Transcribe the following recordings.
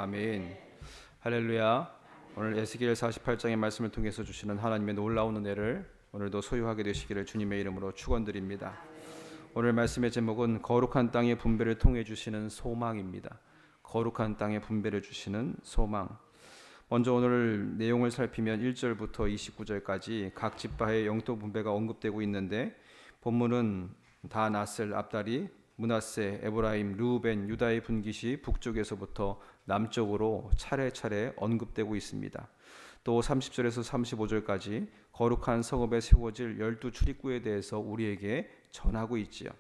아멘. 할렐루야. 오늘 에스겔 48장의 말씀을 통해서 주시는 하나님의 놀라운 은혜를 오늘도 소유하게 되시기를 주님의 이름으로 축원드립니다. 오늘 말씀의 제목은 거룩한 땅의 분배를 통해 주시는 소망입니다. 거룩한 땅의 분배를 주시는 소망. 먼저 오늘 내용을 살피면 1절부터 29절까지 각 지파의 영토 분배가 언급되고 있는데, 본문은 다 나셀, 압다리, 므낫세, 에브라임, 르우벤, 유다의 분깃이 북쪽에서부터 남쪽으로 차례차례 언급되고 있습니다. 또 30절에서 35절까지 거룩한 성읍에 세워질 12출입구에 대해서 우리에게 전하고 있지요.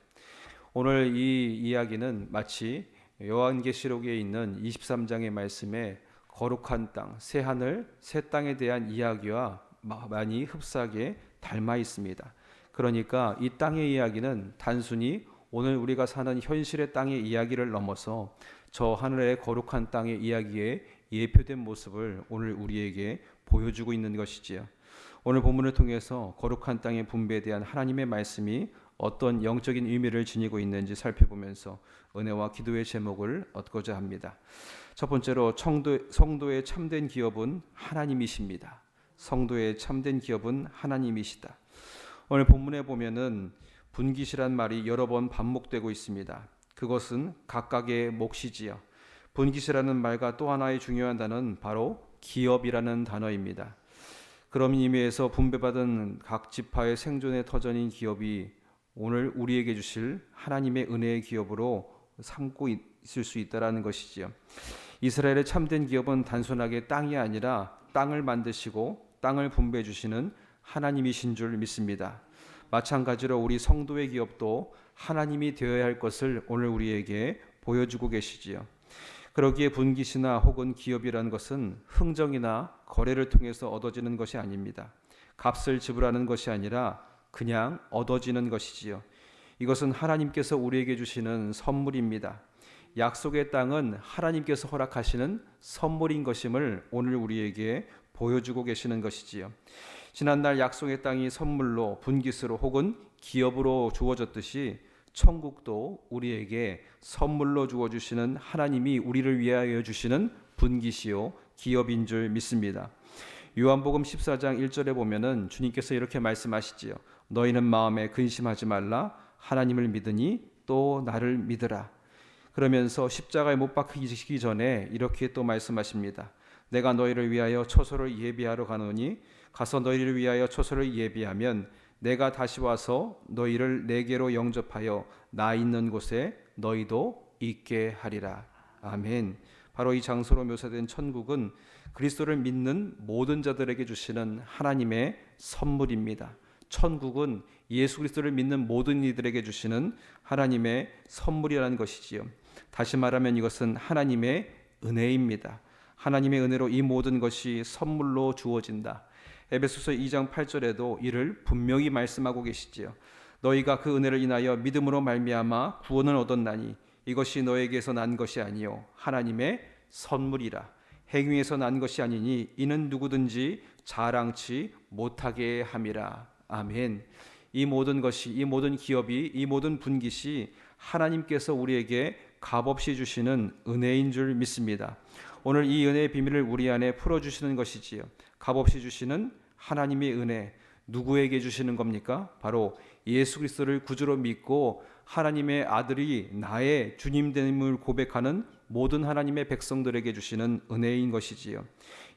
오늘 이 이야기는 마치 요한계시록에 있는 23장의 말씀에 거룩한 땅, 새 하늘, 새 땅에 대한 이야기와 많이 흡사하게 닮아 있습니다. 그러니까 이 땅의 이야기는 단순히 오늘 우리가 사는 현실의 땅의 이야기를 넘어서 저 하늘의 거룩한 땅의 이야기에 예표된 모습을 오늘 우리에게 보여주고 있는 것이지요. 오늘 본문을 통해서 거룩한 땅의 분배에 대한 하나님의 말씀이 어떤 영적인 의미를 지니고 있는지 살펴보면서 은혜와 기도의 제목을 얻고자 합니다. 첫 번째로 성도의 참된 기업은 하나님이십니다. 성도의 참된 기업은 하나님이시다. 오늘 본문에 보면은 분깃이란 말이 여러 번 반복되고 있습니다. 그것은 각각의 몫이지요. 분깃이라는 말과 또 하나의 중요한 단어는 바로 기업이라는 단어입니다. 그런 의미에서 분배받은 각 지파의 생존의 터전인 기업이 오늘 우리에게 주실 하나님의 은혜의 기업으로 삼고 있을 수 있다는 것이지요. 이스라엘의 참된 기업은 단순하게 땅이 아니라 땅을 만드시고 땅을 분배해 주시는 하나님이신 줄 믿습니다. 마찬가지로 우리 성도의 기업도 하나님이 되어야 할 것을 오늘 우리에게 보여주고 계시지요. 그러기에 분깃이나 혹은 기업이라는 것은 흥정이나 거래를 통해서 얻어지는 것이 아닙니다. 값을 지불하는 것이 아니라 그냥 얻어지는 것이지요. 이것은 하나님께서 우리에게 주시는 선물입니다. 약속의 땅은 하나님께서 허락하시는 선물인 것임을 오늘 우리에게 보여주고 계시는 것이지요. 지난날 약속의 땅이 선물로 분깃으로 혹은 기업으로 주어졌듯이 천국도 우리에게 선물로 주어주시는 하나님이 우리를 위하여 주시는 분깃이요 기업인 줄 믿습니다. 요한복음 14장 1절에 보면은 주님께서 이렇게 말씀하시지요. 너희는 마음에 근심하지 말라. 하나님을 믿으니 또 나를 믿으라. 그러면서 십자가에 못 박히기 전에 이렇게 또 말씀하십니다. 내가 너희를 위하여 처소를 예비하러 가노니 가서 너희를 위하여 처소를 예비하면 내가 다시 와서 너희를 내게로 영접하여 나 있는 곳에 너희도 있게 하리라. 아멘. 바로 이 장소로 묘사된 천국은 그리스도를 믿는 모든 자들에게 주시는 하나님의 선물입니다. 천국은 예수 그리스도를 믿는 모든 이들에게 주시는 하나님의 선물이라는 것이지요. 다시 말하면 이것은 하나님의 은혜입니다. 하나님의 은혜로 이 모든 것이 선물로 주어진다. 에베소서 2장 8절에도 이를 분명히 말씀하고 계시지요. 너희가 그 은혜를 인하여 믿음으로 말미암아 구원을 얻었나니 이것이 너에게서 난 것이 아니요 하나님의 선물이라. 행위에서 난 것이 아니니 이는 누구든지 자랑치 못하게 함이라. 아멘. 이 모든 것이, 이 모든 기업이, 이 모든 분깃이 하나님께서 우리에게 값없이 주시는 은혜인 줄 믿습니다. 오늘 이 은혜의 비밀을 우리 안에 풀어주시는 것이지요. 값없이 주시는 하나님의 은혜, 누구에게 주시는 겁니까? 바로 예수 그리스도를 구주로 믿고 하나님의 아들이 나의 주님됨을 고백하는 모든 하나님의 백성들에게 주시는 은혜인 것이지요.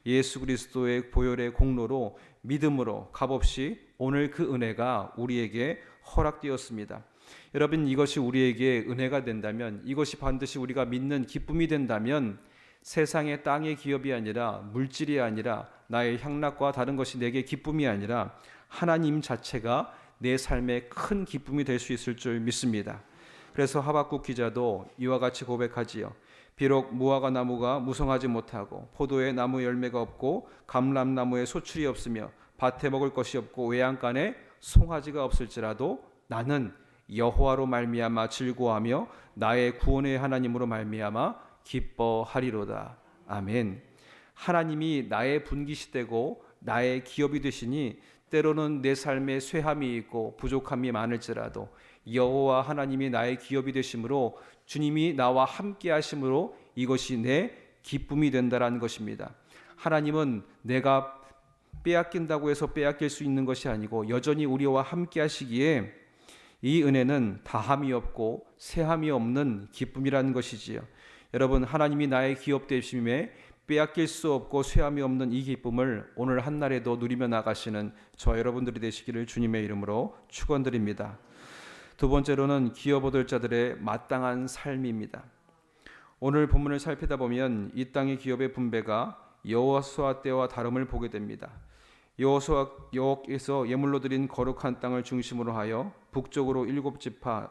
예수 그리스도의 보혈의 공로로 믿음으로 값없이 오늘 그 은혜가 우리에게 허락되었습니다. 여러분, 이것이 우리에게 은혜가 된다면, 이것이 반드시 우리가 믿는 기쁨이 된다면 세상의 땅의 기업이 아니라 물질이 아니라 나의 향락과 다른 것이 내게 기쁨이 아니라 하나님 자체가 내 삶에 큰 기쁨이 될 수 있을 줄 믿습니다. 그래서 하박국 기자도 이와 같이 고백하지요. 비록 무화과 나무가 무성하지 못하고 포도에 나무 열매가 없고 감람나무에 소출이 없으며 밭에 먹을 것이 없고 외양간에 송아지가 없을지라도 나는 여호와로 말미암아 즐거워하며 나의 구원의 하나님으로 말미암아 기뻐하리로다. 아멘. 하나님이 나의 분깃이 되고 나의 기업이 되시니 때로는 내 삶에 쇠함이 있고 부족함이 많을지라도 여호와 하나님이 나의 기업이 되심으로 주님이 나와 함께 하심으로 이것이 내 기쁨이 된다라는 것입니다. 하나님은 내가 빼앗긴다고 해서 빼앗길 수 있는 것이 아니고 여전히 우리와 함께 하시기에 이 은혜는 다함이 없고 세함이 없는 기쁨이라는 것이지요. 여러분, 하나님이 나의 기업 되심에 빼앗길 수 없고 쇠함이 없는 이 기쁨을 오늘 한날에도 누리며 나가시는 저 여러분들이 되시기를 주님의 이름으로 축원드립니다. 두 번째로는 기업 얻을 자들의 마땅한 삶입니다. 오늘 본문을 살피다 보면 이 땅의 기업의 분배가 여호수아 때와 다름을 보게 됩니다. 여호와께서 예물로 드린 거룩한 땅을 중심으로 하여 북쪽으로 7지파,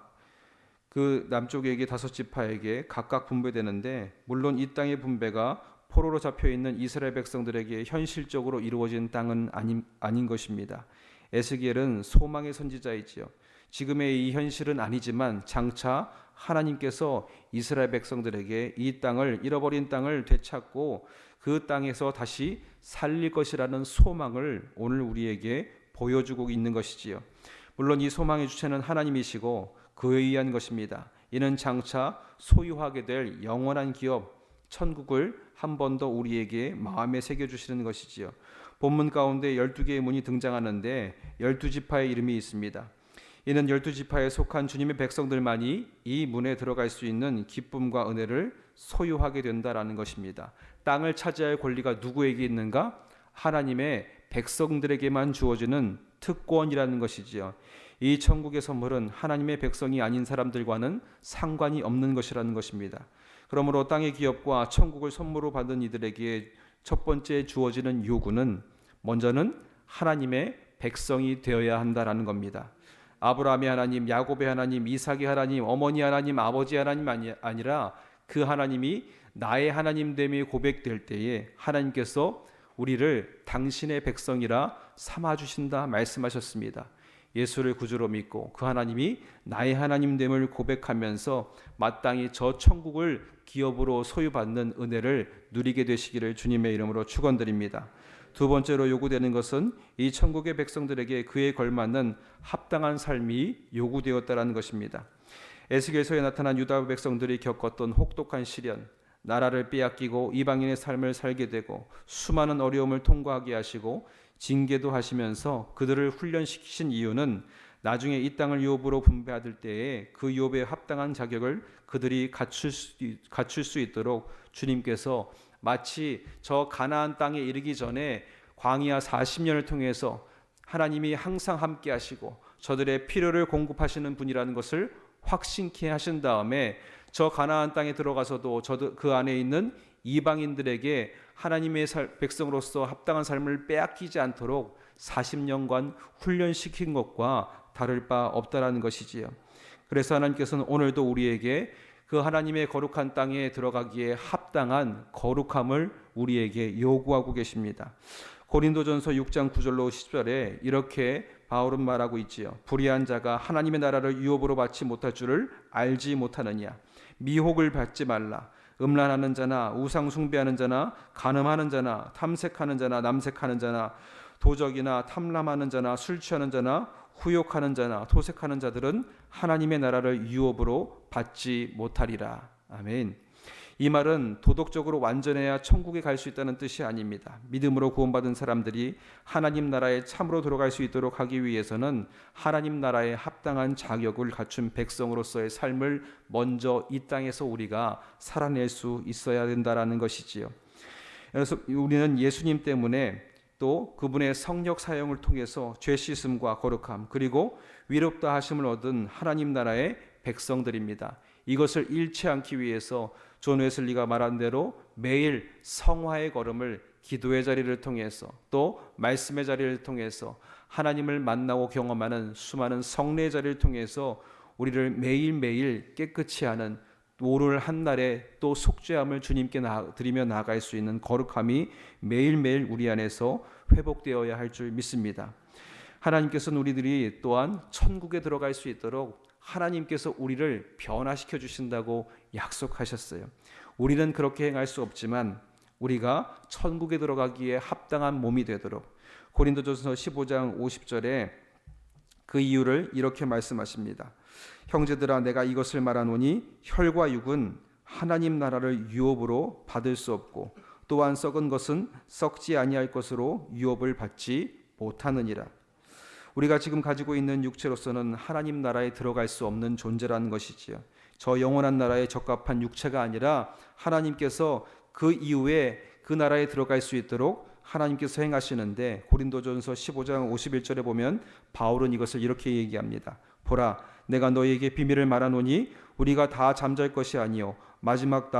그 남쪽에게 5지파에게 각각 분배되는데, 물론 이 땅의 분배가 포로로 잡혀있는 이스라엘 백성들에게 현실적으로 이루어진 땅은 아닌 것입니다. 에스겔은 소망의 선지자이지요. 지금의 이 현실은 아니지만 장차 하나님께서 이스라엘 백성들에게 이 땅을, 잃어버린 땅을 되찾고 그 땅에서 다시 살릴 것이라는 소망을 오늘 우리에게 보여주고 있는 것이지요. 물론 이 소망의 주체는 하나님이시고 그에 의한 것입니다. 이는 장차 소유하게 될 영원한 기업, 천국을 한 번 더 우리에게 마음에 새겨주시는 것이지요. 본문 가운데 12개의 문이 등장하는데 12지파의 이름이 있습니다. 이는 12지파에 속한 주님의 백성들만이 이 문에 들어갈 수 있는 기쁨과 은혜를 소유하게 된다라는 것입니다. 땅을 차지할 권리가 누구에게 있는가? 하나님의 백성들에게만 주어지는 특권이라는 것이지요. 이 천국의 선물은 하나님의 백성이 아닌 사람들과는 상관이 없는 것이라는 것입니다. 그러므로 땅의 기업과 천국을 선물로 받은 이들에게 첫 번째 주어지는 요구는 먼저는 하나님의 백성이 되어야 한다라는 겁니다. 아브라함의 하나님, 야곱의 하나님, 이삭의 하나님, 어머니 하나님, 아버지 하나님 아니라 그 하나님이 나의 하나님됨이 고백될 때에 하나님께서 우리를 당신의 백성이라 삼아주신다 말씀하셨습니다. 예수를 구주로 믿고 그 하나님이 나의 하나님됨을 고백하면서 마땅히 저 천국을 기업으로 소유받는 은혜를 누리게 되시기를 주님의 이름으로 축원드립니다. 두 번째로 요구되는 것은 이 천국의 백성들에게 그에 걸맞는 합당한 삶이 요구되었다라는 것입니다. 에스겔서에 나타난 유다 백성들이 겪었던 혹독한 시련, 나라를 빼앗기고 이방인의 삶을 살게 되고 수많은 어려움을 통과하게 하시고 징계도 하시면서 그들을 훈련시키신 이유는 나중에 이 땅을 유업으로 분배받을 때에 그 유업에 합당한 자격을 그들이 갖출 수 있도록 주님께서 마치 저 가나안 땅에 이르기 전에 광야 40년을 통해서 하나님이 항상 함께 하시고 저들의 필요를 공급하시는 분이라는 것을 확신케 하신 다음에 저 가나안 땅에 들어가서도 그 안에 있는 이방인들에게 하나님의 백성으로서 합당한 삶을 빼앗기지 않도록 40년간 훈련시킨 것과 다를 바 없다라는 것이지요. 그래서 하나님께서는 오늘도 우리에게 그 하나님의 거룩한 땅에 들어가기에 합당한 거룩함을 우리에게 요구하고 계십니다. 고린도전서 6장 9절로 10절에 이렇게 바울은 말하고 있지요. 불의한 자가 하나님의 나라를 유업으로 받지 못할 줄을 알지 못하느냐. 미혹을 받지 말라. 음란하는 자나 우상 숭배하는 자나 간음하는 자나 탐색하는 자나 남색하는 자나 도적이나 탐람하는 자나 술 취하는 자나 후욕하는 자나 토색하는 자들은 하나님의 나라를 유업으로 받지 못하리라. 아멘. 이 말은 도덕적으로 완전해야 천국에 갈 수 있다는 뜻이 아닙니다. 믿음으로 구원받은 사람들이 하나님 나라에 참으로 들어갈 수 있도록 하기 위해서는 하나님 나라에 합당한 자격을 갖춘 백성으로서의 삶을 먼저 이 땅에서 우리가 살아낼 수 있어야 된다라는 것이지요. 그래서 우리는 예수님 때문에 또 그분의 성령 사용을 통해서 죄 씻음과 거룩함 그리고 위롭다 하심을 얻은 하나님 나라의 백성들입니다. 이것을 잃지 않기 위해서 존 웨슬리가 말한 대로 매일 성화의 걸음을 기도의 자리를 통해서 또 말씀의 자리를 통해서 하나님을 만나고 경험하는 수많은 성례의 자리를 통해서 우리를 매일매일 깨끗이 하는 오늘 한날에 또 속죄함을 주님께 드리며 나아갈 수 있는 거룩함이 매일매일 우리 안에서 회복되어야 할 줄 믿습니다. 하나님께서는 우리들이 또한 천국에 들어갈 수 있도록 하나님께서 우리를 변화시켜 주신다고 약속하셨어요. 우리는 그렇게 행할 수 없지만 우리가 천국에 들어가기에 합당한 몸이 되도록 고린도전서 15장 50절에 그 이유를 이렇게 말씀하십니다. 형제들아 내가 이것을 말하노니 혈과 육은 하나님 나라를 유업으로 받을 수 없고 또한 썩은 것은 썩지 아니할 것으로 유업을 받지 못하느니라. 우리가 지금 가지고 있는 육체로서는 하나님 나라에 들어갈 수 없는 존재라는 것이지요. 저 영원한 나라에 적합한 육체가 아니라 하나님께서 그 이후에 그 나라에 들어갈 수 있도록 하나님께서 행하시는데, 고린도전서 15장 51절에 보면 바울은 이것을 이렇게 얘기합니다. 보라, 내가 너희에게 비밀을 말하노니 우리가 다 잠잘 것이 아니요 마지막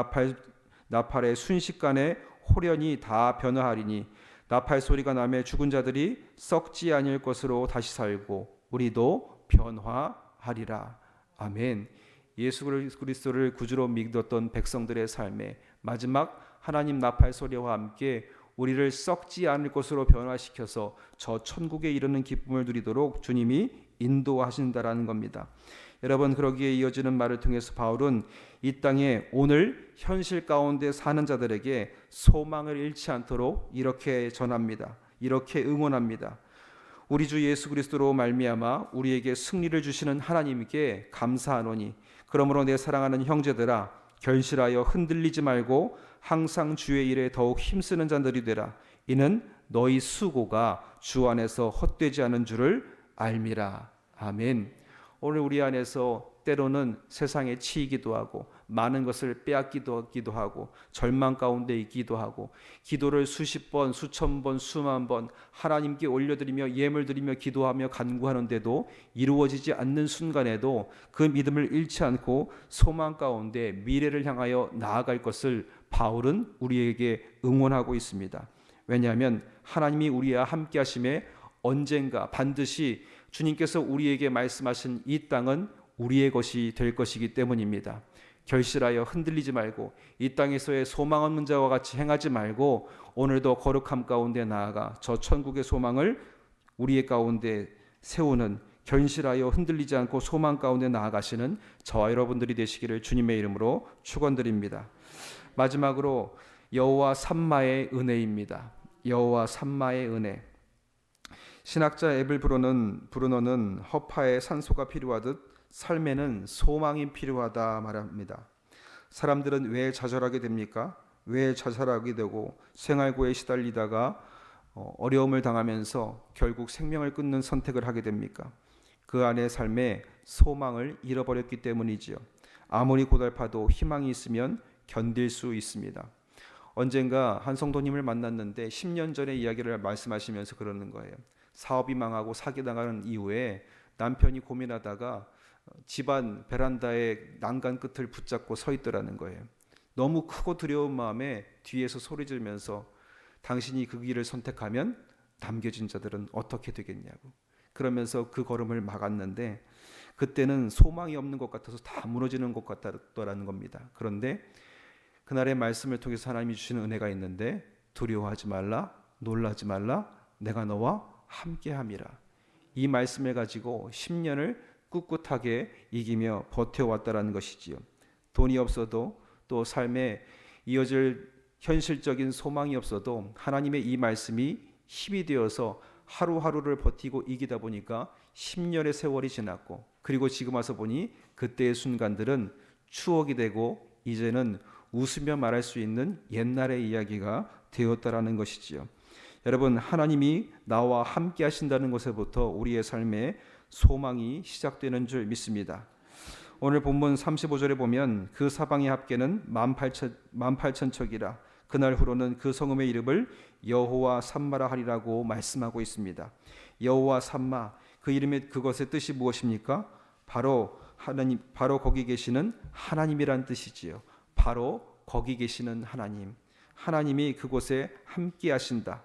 나팔의 순식간에 호련히 다 변화하리니 나팔 소리가 나매 죽은 자들이 썩지 아니할 것으로 다시 살고 우리도 변화하리라. 아멘. 예수 그리스도를 구주로 믿었던 백성들의 삶에 마지막 하나님 나팔 소리와 함께 우리를 썩지 않을 것으로 변화시켜서 저 천국에 이르는 기쁨을 누리도록 주님이 인도하신다라는 겁니다. 여러분, 그러기에 이어지는 말을 통해서 바울은 이 땅에 오늘 현실 가운데 사는 자들에게 소망을 잃지 않도록 이렇게 전합니다. 이렇게 응원합니다. 우리 주 예수 그리스도로 말미암아 우리에게 승리를 주시는 하나님께 감사하노니 그러므로 내 사랑하는 형제들아, 결실하여 흔들리지 말고 항상 주의 일에 더욱 힘쓰는 자들이 되라. 이는 너희 수고가 주 안에서 헛되지 않은 줄을 알미라. 아멘. 오늘 우리 안에서 때로는 세상에 치이기도 하고 많은 것을 빼앗기도 하고 절망 가운데 있기도 하고 기도를 수십 번, 수천 번, 수만 번 하나님께 올려드리며 예물 드리며 기도하며 간구하는데도 이루어지지 않는 순간에도 그 믿음을 잃지 않고 소망 가운데 미래를 향하여 나아갈 것을 바울은 우리에게 응원하고 있습니다. 왜냐하면 하나님이 우리와 함께 하심에 언젠가 반드시 주님께서 우리에게 말씀하신 이 땅은 우리의 것이 될 것이기 때문입니다. 결실하여 흔들리지 말고 이 땅에서의 소망 없는 자와 같이 행하지 말고 오늘도 거룩함 가운데 나아가 저 천국의 소망을 우리의 가운데 세우는, 결실하여 흔들리지 않고 소망 가운데 나아가시는 저와 여러분들이 되시기를 주님의 이름으로 축원드립니다. 마지막으로 여호와 삼마의 은혜입니다. 여호와 삼마의 은혜. 신학자 에벨 브루너는 허파에 산소가 필요하듯 삶에는 소망이 필요하다 말합니다. 사람들은 왜 좌절하게 됩니까? 왜 자살하게 되고 생활고에 시달리다가 어려움을 당하면서 결국 생명을 끊는 선택을 하게 됩니까? 그 안의 삶에 소망을 잃어버렸기 때문이지요. 아무리 고달파도 희망이 있으면 견딜 수 있습니다. 언젠가 한 성도님을 만났는데 10년 전의 이야기를 말씀하시면서 그러는 거예요. 사업이 망하고 사기당하는 이후에 남편이 고민하다가 집안 베란다의 난간 끝을 붙잡고 서 있더라는 거예요. 너무 크고 두려운 마음에 뒤에서 소리 지르면서 당신이 그 길을 선택하면 남겨진 자들은 어떻게 되겠냐고 그러면서 그 걸음을 막았는데 그때는 소망이 없는 것 같아서 다 무너지는 것 같더라는 겁니다. 그런데 그날의 말씀을 통해서 하나님이 주시는 은혜가 있는데 두려워하지 말라, 놀라지 말라, 내가 너와 함께함이라. 이 말씀을 가지고 10년을 꿋꿋하게 이기며 버텨왔다라는 것이지요. 돈이 없어도 또 삶에 이어질 현실적인 소망이 없어도 하나님의 이 말씀이 힘이 되어서 하루하루를 버티고 이기다 보니까 10년의 세월이 지났고 그리고 지금 와서 보니 그때의 순간들은 추억이 되고 이제는 웃으며 말할 수 있는 옛날의 이야기가 되었다라는 것이지요. 여러분, 하나님이 나와 함께 하신다는 것에부터 우리의 삶에 소망이 시작되는 줄 믿습니다. 오늘 본문 35절에 보면 그 사방의 합계는 18,000척이라 그날 후로는 그 성읍의 이름을 여호와 삼마라 하리라고 말씀하고 있습니다. 여호와 삼마, 그 이름의 그것의 뜻이 무엇입니까? 바로 하나님, 바로 거기 계시는 하나님이란 뜻이지요. 바로 거기 계시는 하나님, 하나님이 그곳에 함께 하신다.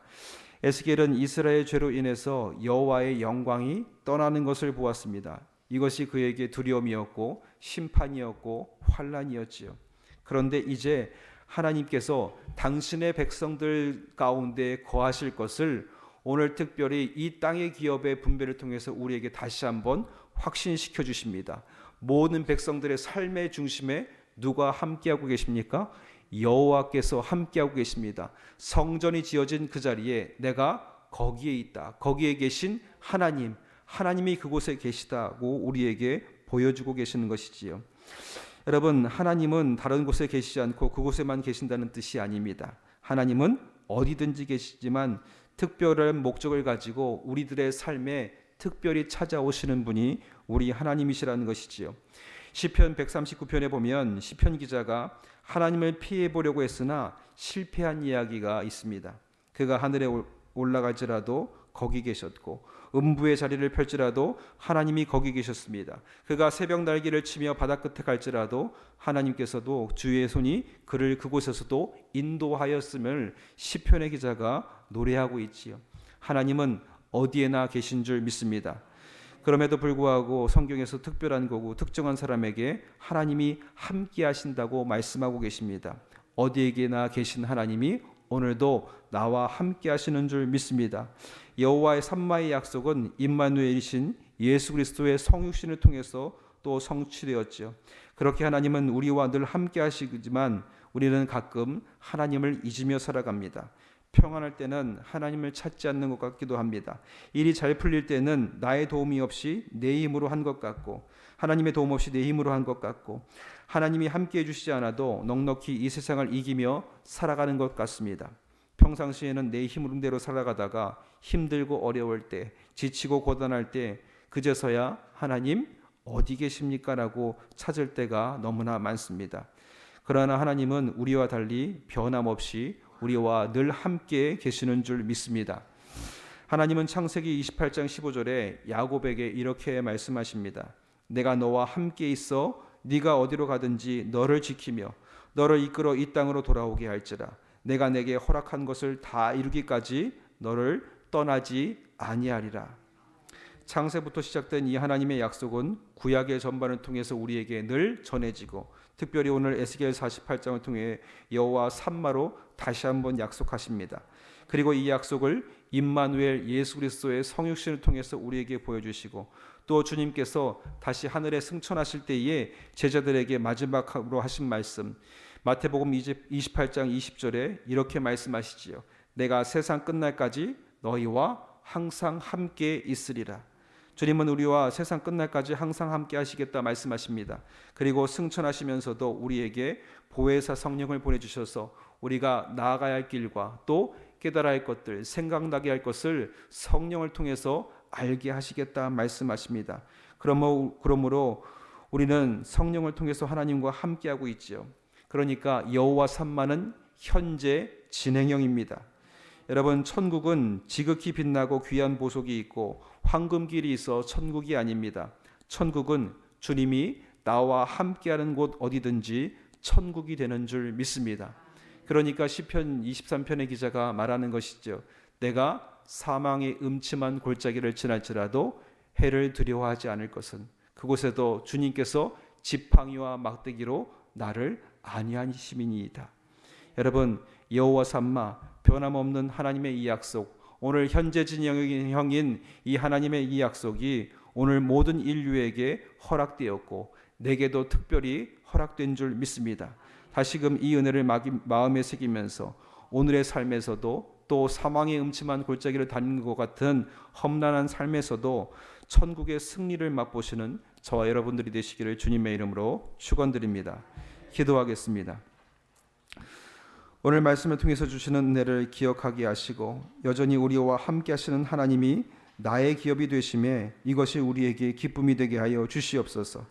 에스겔은 이스라엘 죄로 인해서 여호와의 영광이 떠나는 것을 보았습니다. 이것이 그에게 두려움이었고 심판이었고 환난이었지요. 그런데 이제 하나님께서 당신의 백성들 가운데 거하실 것을 오늘 특별히 이 땅의 기업의 분배를 통해서 우리에게 다시 한번 확신시켜 주십니다. 모든 백성들의 삶의 중심에 누가 함께하고 계십니까? 여호와께서 함께하고 계십니다. 성전이 지어진 그 자리에 내가 거기에 있다. 거기에 계신 하나님이 그곳에 계시다고 우리에게 보여주고 계시는 것이지요. 여러분, 하나님은 다른 곳에 계시지 않고 그곳에만 계신다는 뜻이 아닙니다. 하나님은 어디든지 계시지만 특별한 목적을 가지고 우리들의 삶에 특별히 찾아오시는 분이 우리 하나님이시라는 것이지요. 시편 139편에 보면 시편 기자가 하나님을 피해 보려고 했으나 실패한 이야기가 있습니다. 그가 하늘에 올라갈지라도 거기 계셨고 음부의 자리를 펼지라도 하나님이 거기 계셨습니다. 그가 새벽 날개를 치며 바다 끝에 갈지라도 하나님께서도 주의 손이 그를 그곳에서도 인도하였음을 시편의 기자가 노래하고 있지요. 하나님은 어디에나 계신 줄 믿습니다. 그럼에도 불구하고 성경에서 특별한 거고 특정한 사람에게 하나님이 함께 하신다고 말씀하고 계십니다. 어디에게나 계신 하나님이 오늘도 나와 함께 하시는 줄 믿습니다. 여호와의 삼마의 약속은 임마누엘이신 예수 그리스도의 성육신을 통해서 또 성취되었죠. 그렇게 하나님은 우리와 늘 함께 하시지만 우리는 가끔 하나님을 잊으며 살아갑니다. 평안할 때는 하나님을 찾지 않는 것 같기도 합니다. 일이 잘 풀릴 때는 나의 도움이 없이 내 힘으로 한 것 같고 하나님의 도움 없이 내 힘으로 한 것 같고 하나님이 함께 해주시지 않아도 넉넉히 이 세상을 이기며 살아가는 것 같습니다. 평상시에는 내 힘으로 살아가다가 힘들고 어려울 때, 지치고 고단할 때 그제서야 하나님 어디 계십니까? 라고 찾을 때가 너무나 많습니다. 그러나 하나님은 우리와 달리 변함없이 우리와 늘 함께 계시는 줄 믿습니다. 하나님은 창세기 28장 15절에 야곱에게 이렇게 말씀하십니다. 내가 너와 함께 있어 네가 어디로 가든지 너를 지키며 너를 이끌어 이 땅으로 돌아오게 할지라. 내가 내게 허락한 것을 다 이루기까지 너를 떠나지 아니하리라. 창세부터 시작된 이 하나님의 약속은 구약의 전반을 통해서 우리에게 늘 전해지고 특별히 오늘 에스겔 48장을 통해 여호와 삼마로 다시 한번 약속하십니다. 그리고 이 약속을 임마누엘 예수 그리스도의 성육신을 통해서 우리에게 보여주시고 또 주님께서 다시 하늘에 승천하실 때에 제자들에게 마지막으로 하신 말씀 마태복음 28장 20절에 이렇게 말씀하시지요. 내가 세상 끝날까지 너희와 항상 함께 있으리라. 주님은 우리와 세상 끝날까지 항상 함께 하시겠다 말씀하십니다. 그리고 승천하시면서도 우리에게 보혜사 성령을 보내주셔서 우리가 나아가야 할 길과 또 깨달아야 할 것들, 생각나게 할 것을 성령을 통해서 알게 하시겠다 말씀하십니다. 그러므로 우리는 성령을 통해서 하나님과 함께하고 있지요. 그러니까 여호와 삼마는 현재 진행형입니다. 여러분, 천국은 지극히 빛나고 귀한 보석이 있고 황금길이 있어 천국이 아닙니다. 천국은 주님이 나와 함께하는 곳 어디든지 천국이 되는 줄 믿습니다. 그러니까 시편 23편의 기자가 말하는 것이죠. 내가 사망의 음침한 골짜기를 지날지라도 해를 두려워하지 않을 것은 그곳에도 주님께서 지팡이와 막대기로 나를 안위하심이니이다. 여러분, 여호와 삼마 변함없는 하나님의 이 약속, 오늘 현재 진행형인 이 하나님의 이 약속이 오늘 모든 인류에게 허락되었고 내게도 특별히 허락된 줄 믿습니다. 다시금 이 은혜를 마음에 새기면서 오늘의 삶에서도 또 사망의 음침한 골짜기를 다니는 것 같은 험난한 삶에서도 천국의 승리를 맛보시는 저와 여러분들이 되시기를 주님의 이름으로 축원드립니다. 기도하겠습니다. 오늘 말씀을 통해서 주시는 은혜를 기억하게 하시고 여전히 우리와 함께 하시는 하나님이 나의 기업이 되심에 이것이 우리에게 기쁨이 되게 하여 주시옵소서.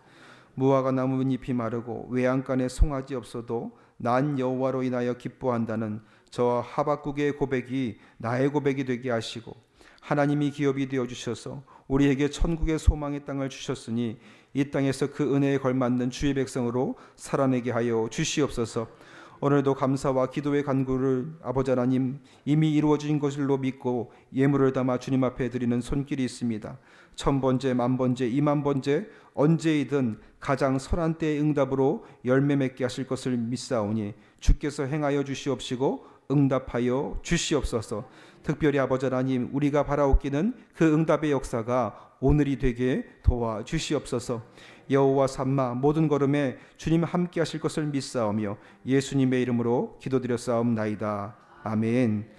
무화과 나무 잎이 마르고 외양간에 송아지 없어도 난 여호와로 인하여 기뻐한다는 저 하박국의 고백이 나의 고백이 되게 하시고 하나님이 기업이 되어 주셔서 우리에게 천국의 소망의 땅을 주셨으니 이 땅에서 그 은혜에 걸맞는 주의 백성으로 살아내게 하여 주시옵소서. 오늘도 감사와 기도의 간구를 아버지 하나님 이미 이루어진 것으로 믿고 예물을 담아 주님 앞에 드리는 손길이 있습니다. 1000번째, 10,000번째, 20,000번째 언제이든 가장 선한 때의 응답으로 열매 맺게 하실 것을 믿사오니 주께서 행하여 주시옵시고 응답하여 주시옵소서. 특별히 아버지 하나님 우리가 바라옵기는 그 응답의 역사가 오늘이 되게 도와주시옵소서. 여호와 삼마 모든 걸음에 주님 함께 하실 것을 믿사오며 예수님의 이름으로 기도드렸사옵나이다. 아멘.